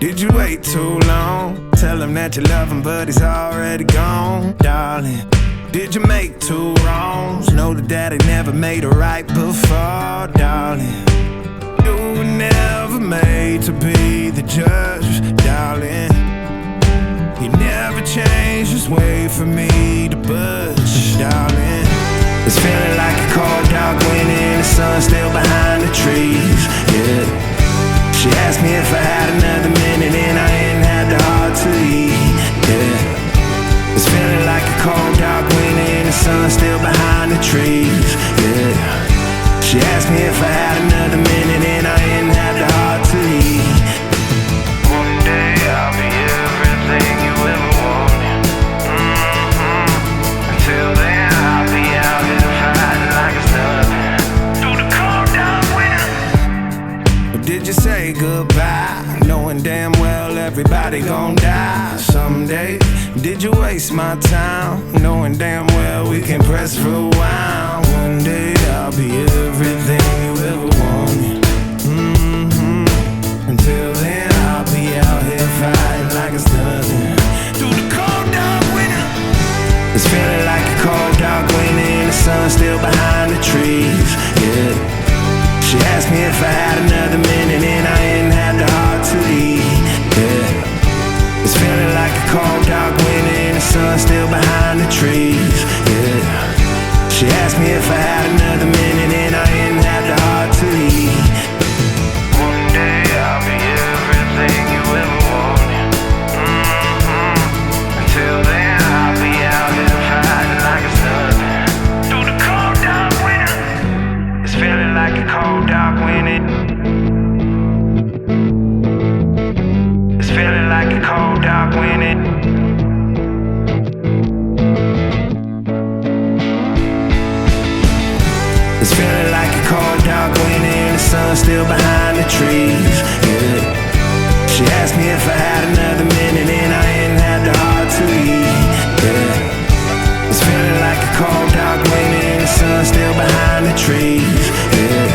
Did you wait too long? Tell him that you love him, but he's already gone, darling. Did you make two wrongs? Know that daddy never made a right before, darling. You were never made to be the judge, darling. He never changed his way for me to budge, darling. It's feeling like a cold dark winter and the sun's still behind the trees, yeah. She asked me if I had another minute and I ain't had the heart to eat, yeah. It's feeling like a cold dark winter and the sun's still behind the trees, yeah. She asked me if I had another minute and I ain't had the heart to eat. One day I'll be everything you ever wanted. Until then I'll be out here fighting like it's nothing through the cold dark winter. Or did you say goodbye, knowing damn well everybody gon' die someday? Did you waste my time, knowing damn well we can press rewind? One day I'll be everything you ever wanted. Until then I'll be out here fighting like it's nothing through the cold dark winter. It's feeling like a cold dark winter and the sun's still behind the trees, yeah. She asked me if I had another minute and I ain't had the heart to eat, yeah. It's feeling like a cold dark winter and the sun's still behind the trees, yeah. She asked me if I had another minute and I ain't had the heart to eat. One day I'll be everything you ever wanted. Until then I'll be out here fighting like it's nothing through the cold dark winter. It's feeling like a cold dark winter. It's feeling like a cold dark winter. It's feeling like a cold dark winter and the sun's still behind the trees, yeah. She asked me if I had another minute and I ain't had the heart to eat, yeah. It's feeling like a cold dark winter and the sun's still behind the trees, yeah.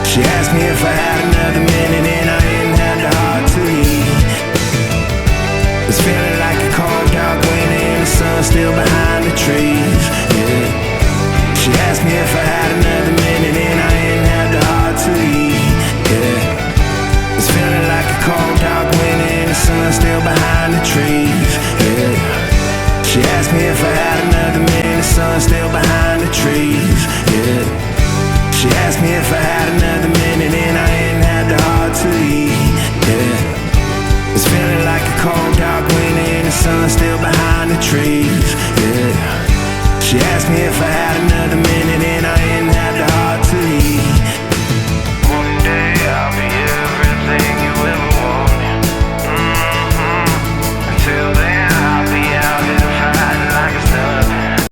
She asked me if I had another minute and I ain't had the heart to eat. It's feeling like a cold dark winter and the sun's still behind the trees, yeah. She asked me if I had another minute and I ain't had the heart to eat, yeah. It's feeling like a cold dark winter and the sun's still behind the trees, yeah. She asked me if I had another minute, the sun's still behind the trees, yeah. She asked me if I had another minute and I ain't had the heart to eat, yeah. It's feeling like a cold dark winter and the sun's still behind